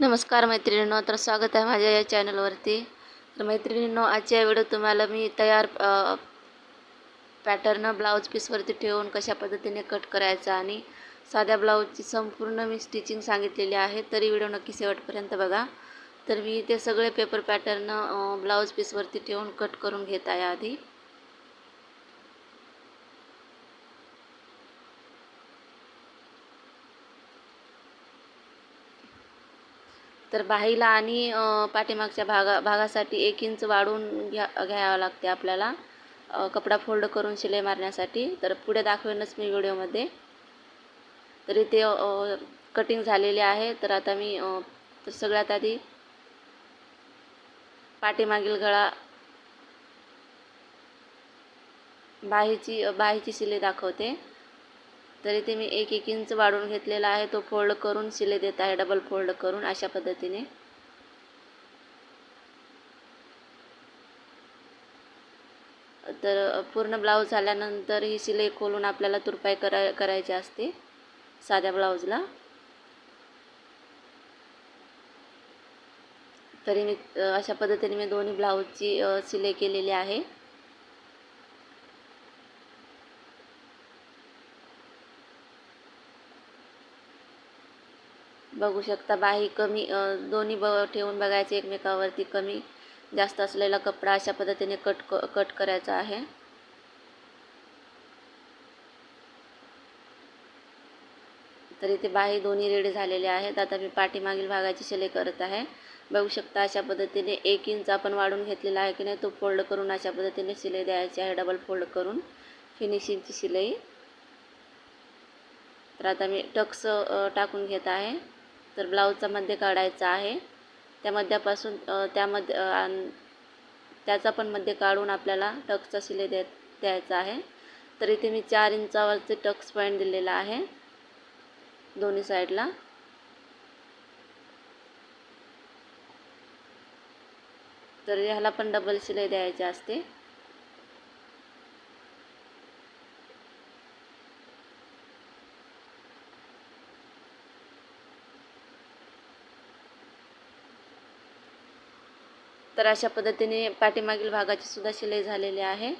नमस्कार मैत्रिणींनो, तर स्वागत आहे माझ्या या चॅनलवरती. तर मैत्रिणींनो, आजच्या या व्हिडिओत तुम्हाला मी तयार पॅटर्न ब्लाऊज पीसवरती ठेवून कशा पद्धतीने कट करायचा आणि साध्या ब्लाऊजची संपूर्ण मी स्टिचिंग सांगितलेली आहे. तरी व्हिडिओ नक्की शेवटपर्यंत बघा. तर मी ते सगळे पेपर पॅटर्न ब्लाऊज पीसवरती ठेवून कट करून घेत आहे आधी. तर बाहीला आणि पाठीमागच्या भागासाठी 1 इंच वाढवून घ्यावं लागते आपल्याला कपडा फोल्ड करून शिलाई मारण्यासाठी. तर पुढे दाखवेनच मी व्हिडिओमध्ये. तरी ते कटिंग झालेले आहे. तर आता मी तर सगळ्यात आधी पाठीमागील गळा बाहीची शिलाई दाखवते. तरी ते मी 1 इंच वाढवून घेतलेला आहे. तो फोल्ड करून शिलाई देत आहे, डबल फोल्ड करून अशा पद्धतीने. तर पूर्ण ब्लाऊज झाल्यानंतर ही शिलाई खोलून आपल्याला तुरपाई करायची असते साध्या ब्लाऊजला. तरी मी अशा पद्धतीने मी दोन्ही ब्लाऊजची शिलाई केलेली आहे. बघू शकता, बाही कमी दोन्ही ठेवून बघायचे एकमेकावरती. कमी जास्त असलेला कपडा अशा पद्धतीने कट करायचा आहे. तरी ते बाही दोन्ही रेडी झालेले आहेत. आता मी पाठीमागील भागाची शिलाई करत आहे. बघू शकता, अशा पद्धतीने 1 इंच आपण वाढून घेतलेला आहे की नाही, तो फोल्ड करून अशा पद्धतीने शिलाई द्यायची आहे, डबल फोल्ड करून फिनिशिंगची शिलाई. तर आता मी टक्स टाकून घेत आहे. तर ब्लाऊजचा मध्ये काढायचा आहे. त्या मध्यापासून त्याचा पण मध्ये काढून आपल्याला टक्सचा शिलाई द्यायचा आहे. तर इथे मी 4 इंचावरचे टक्स पॉईंट दिलेला आहे दोन्ही साईडला. तर ह्याला पण डबल शिलाई द्यायची असते. तर अशा पद्धतीने पाठीमागील भागाची सुद्धा शिलाई झालेली आहे.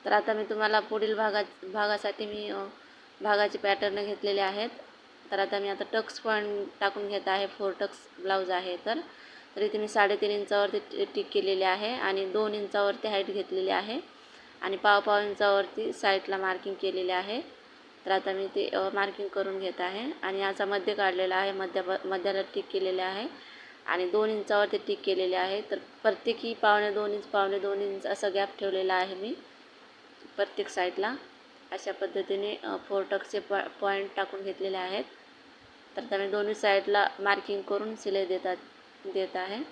तर आता मी तुम्हाला पुढील भागासाठी मी भागाचे पॅटर्न घेतलेले आहेत. तर आता मी टक्स पॉईंट टाकून घेत आहे. 4 टक्स ब्लाऊज आहे. तर इथे मी 3.5 इंचावरती टिक केलेले आहे आणि 2 इंचावरती हाईट घेतलेली आहे आणि पाव इंचावरती साईडला मार्किंग केलेले आहे. तर आता मी ते मार्किंग करून घेत आहे आणि याचा मध्ये काढलेला आहे, मध्याला टिक केलेले आहे आणि 2 इंचावरती टिक केलेले आहे. तर प्रत्येकी 2.5 इंच असा गॅप ठेवलेला आहे मी प्रत्येक साईडला. अशा पद्धतीने 4 टक्सचे पॉईंट टाकून घेतलेले आहेत. तर आता मी दोन्ही साईडला मार्किंग करून शिलाई देत आहे.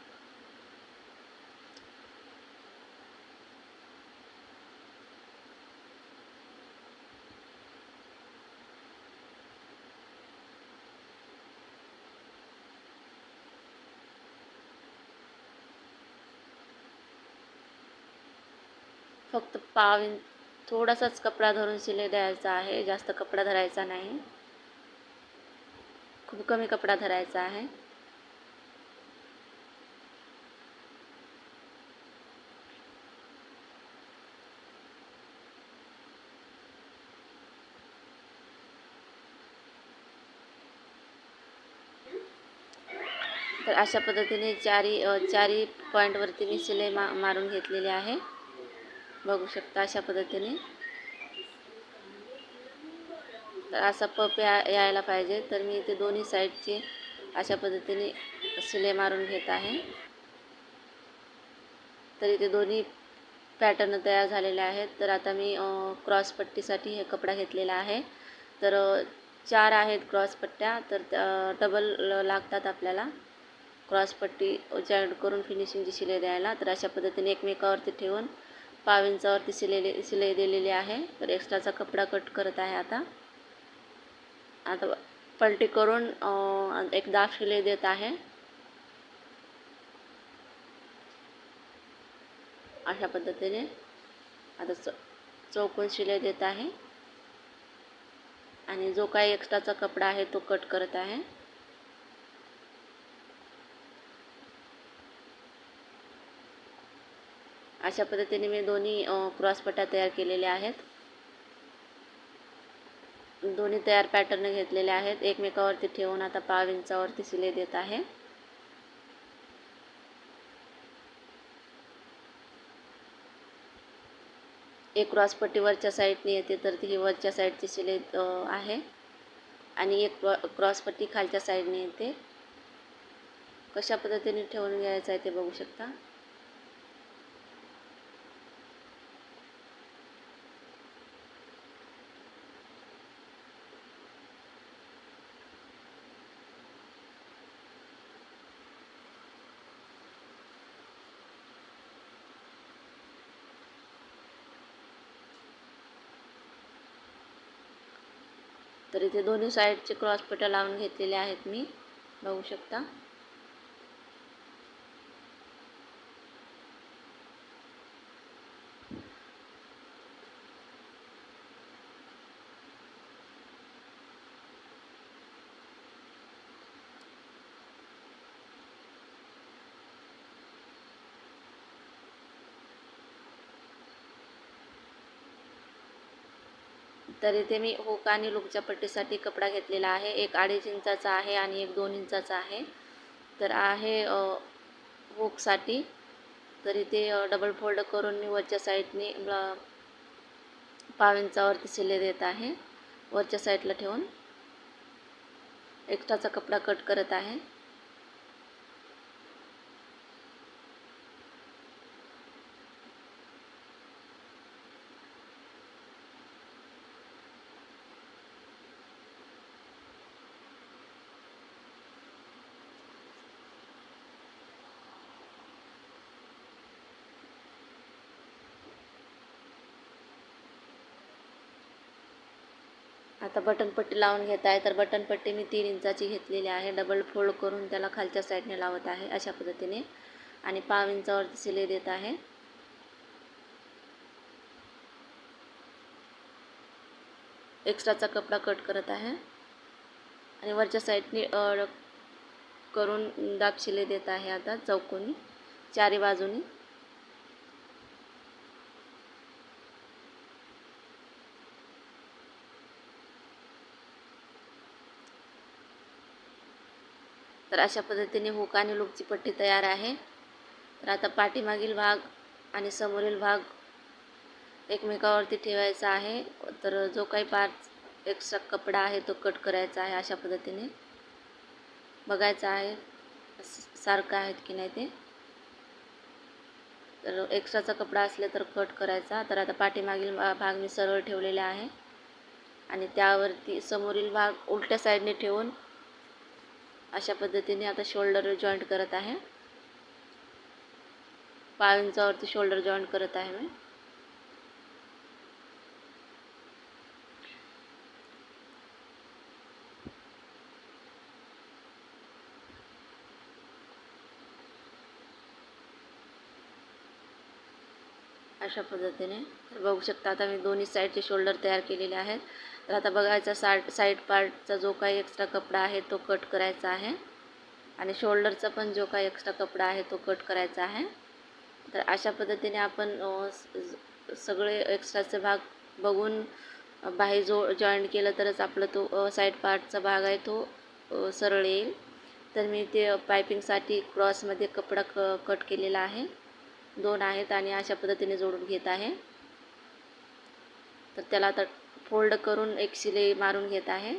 फक्त थोडासाच कपडा धरून शिलाई द्यायचा आहे, जास्त कपडा धरायचा नाही, खूप कमी कपडा धरायचा आहे. तर अशा पद्धतीने चारी पॉईंटवरती मी शिलाई मारून घेतलेली आहे. बघू शकता अशा पद्धतीने. तर असा पप यायला पाहिजे. तर मी इथे दोन्ही साईडचे अशा पद्धतीने शिलाई मारून घेत आहे. तर इथे दोन्ही पॅटर्न तयार झालेले आहेत. तर आता मी क्रॉस पट्टीसाठी हे कपडा घेतलेला आहे. तर 4 आहेत क्रॉसपट्ट्या, तर डबल लागतात आपल्याला क्रॉसपट्टी जॉईंट करून फिनिशिंगची शिलाई द्यायला. तर अशा पद्धतीने एकमेकावरती ठेवून पाव इंचावरती शिलाई दिलेली आहे. तर एक्स्ट्राचा कपडा कट करत आहे. आता पलटी करून एक दाब शिलाई देत आहे. अशा पद्धतीने आता चौकोन शिलाई देत आहे आणि जो काही एक्स्ट्राचा कपडा आहे तो कट करत आहे. अशा पद्धतीने मी दोन्ही क्रॉसपट्ट्या तयार केलेल्या आहेत. दोन्ही तयार पॅटर्न घेतलेले आहेत. एकमेकावरती ठेवून आता पाव इंचावरती शिलाई देत आहे. एक क्रॉसपट्टी वरच्या साईडने येते, तर ती वरच्या साईडची शिलाई आहे आणि एक क्रॉसपट्टी खालच्या साईडने येते. कशा पद्धतीने ठेवून घ्यायचं आहे ते बघू शकता. तर इथे दोन्ही साईडचे क्रॉसपट्ट्या लावून घेतलेल्या आहेत मी, बघू शकता. तर इथे मी हुक आणि लूपच्या पट्टीसाठी कपडा घेतलेला आहे. एक 2.5 इंचाचा आहे आणि एक 2 इंचाचा आहे. तर आहे हुकसाठी. तर इथे डबल फोल्ड करून मी वरच्या साईडने पाव इंचावरती शिलाई देत आहे. वरच्या साईडला ठेवून एक्स्ट्राचा कपडा कट करत आहे. आता बटनपट्टी लावून घेत आहे. तर बटनपट्टी मी 3 इंचाची घेतलेली आहे. डबल फोल्ड करून त्याला खालच्या साईडने लावत आहे अशा पद्धतीने आणि पाव इंचावरती शिलाई देत आहे. एक्स्ट्राचा कपडा कट करत आहे आणि वरच्या साईडने करून दाब शिलाई देत आहे. आता चौकोनी चारी बाजूनी. तर अशा पद्धतीने हुक आणि लूपची पट्टी तयार आहे. तर आता पाठीमागील भाग आणि समोरील भाग एकमेकावरती ठेवायचा आहे. तर जो काही पार्ट एक्स्ट्रा कपडा आहे तो कट करायचा आहे. अशा पद्धतीने बघायचं आहे सारखं आहेत की नाही ते. तर एक्स्ट्राचा कपडा असले तर कट करायचा. तर आता पाठीमागील भाग मी सरळ ठेवलेला आहे आणि त्यावरती समोरील भाग उलट्या साईडने ठेवून अशा पद्धतीने आता शोल्डर जॉईंट करत आहे. पाव इंचावरती शोल्डर जॉईंट करत आहे मी. अशा पद्धतीने तर बघू शकता. आता मी दोन्ही साईडचे शोल्डर तयार केलेले आहेत. तर आता बघायचा साईड पार्टचा जो काही एक्स्ट्रा कपडा आहे तो कट करायचा आहे आणि शोल्डरचा पण जो काही एक्स्ट्रा कपडा आहे तो कट करायचा आहे. तर अशा पद्धतीने आपण सगळे एक्स्ट्राचे भाग बघून बाही जॉईंट केलं तरच आपला तो साईड पार्टचा भाग आहे तो सरळ येईल. तर मी ते पायपिंगसाठी क्रॉसमध्ये कपडा कट केलेला आहे. 2 आहेत आणि अशा पद्धतीने जोडून घेत आहे. तर त्याला आता फोल्ड करून एक शिलाई मारून घेत आहे.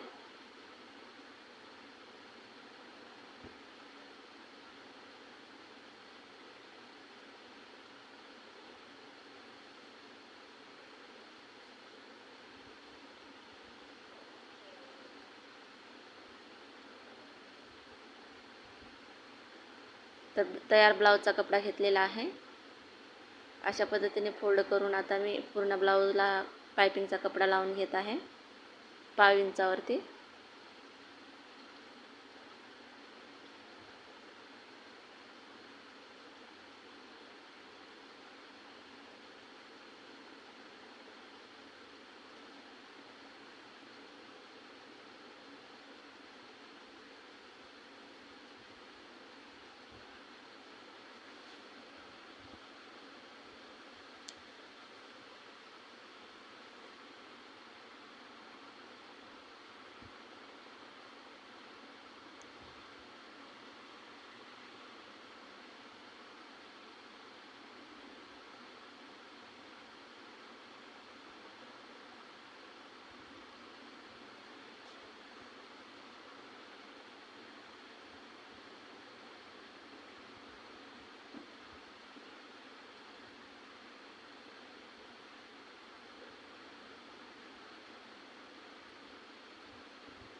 तर तयार ब्लाऊजचा कपडा घेतलेला आहे. अशा पद्धतीने फोल्ड करून आता मी पूर्ण ब्लाऊजला पायपिंगचा कपडा लावून घेत आहे 5 इंचावरती.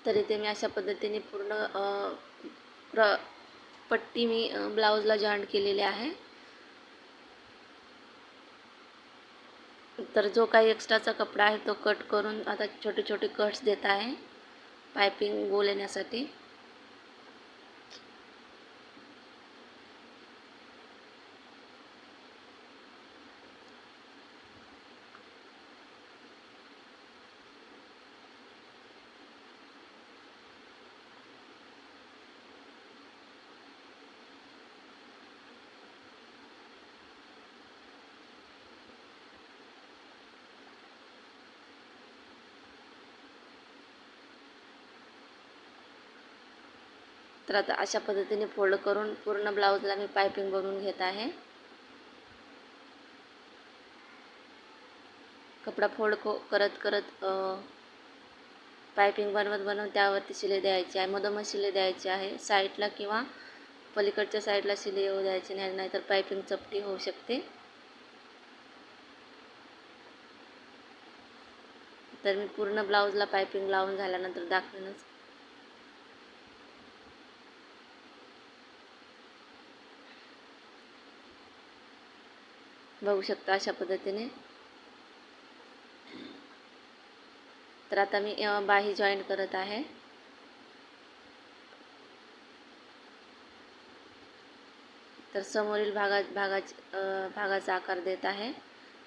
तर इथे मी अशा पद्धतीने पूर्ण पट्टी मी ब्लाऊजला जॉईंट केलेली आहे. तर जो काही एक्स्ट्राचा कपडा आहे तो कट करून आता छोटे छोटे कट्स देत आहे पायपिंग गोल येण्यासाठी. तर आता अशा पद्धतीने फोल्ड करून पूर्ण ब्लाऊजला मी पायपिंग बनवून घेत आहे. कपडा फोल्ड करत करत पायपिंग बनवत त्यावरती शिलाई द्यायची आहे. मधोमध शिलाई द्यायची आहे. साईडला किंवा पलीकडच्या साईडला शिलाई येऊ द्यायची नाही, नाहीतर पायपिंग चपटी होऊ शकते. तर मी पूर्ण ब्लाऊजला पायपिंग लावून झाल्यानंतर दाखवेनच. बघू शकता अशा पद्धतीने. तर आता मी बाही जॉईंट करत आहे. तर समोरील भागाचा आकार देत आहे.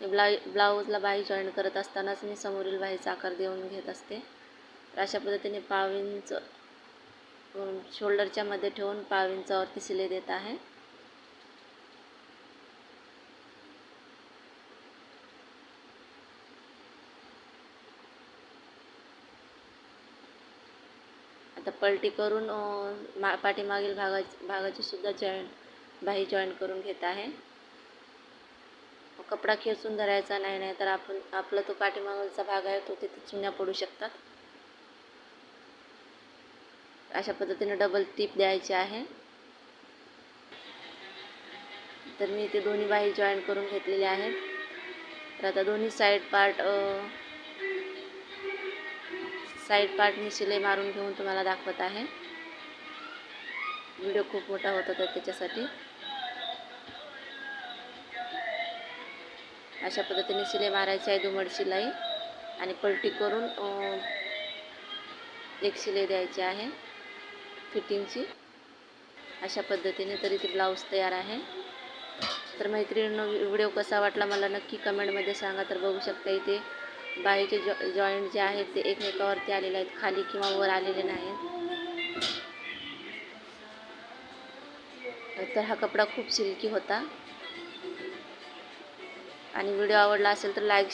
ब्लाऊजला बाही जॉईंट करत असतानाच मी समोरील बाहीचा आकार देऊन घेत असते. तर अशा पद्धतीने 5 इंच शोल्डरच्या मध्ये ठेवून 5 इंचावरती शिलाई देत आहे. आता पलटी करून पाठीमागील भागाची सुद्धा बाही जॉईंट करून घेत आहे. कपडा खेचून धरायचा नाही, नाही तर आपला तो पाठीमागचा भाग आहे तो तिथे चुन्या पडू शकतात. अशा पद्धतीने डबल टिप द्यायची आहे. तर मी इथे दोन्ही बाही जॉईंट करून घेतलेले आहेत. तर आता दोन्ही साईड पार्ट मी शिलाई मारून घेऊन तुम्हाला दाखवत आहे. व्हिडिओ खूप मोठा होता तर त्याच्यासाठी अशा पद्धतीने शिलाई मारायची आहे. दुमड शिलाई आणि पलटी करून एक शिलाई द्यायची आहे फिटिंगची. अशा पद्धतीने तरी ते ब्लाऊज तयार आहे. तर मैत्रिणींनो, व्हिडिओ कसा वाटला मला नक्की कमेंटमध्ये सांगा. तर बघू शकता इथे बाहीचे जॉईंट जे आहेत ते एकमेकावरती आलेले आहेत, खाली किंवा वर आलेले नाहीत. तर हा कपडा खूप सिल्की होता आणि व्हिडिओ आवडला असेल तर लाईक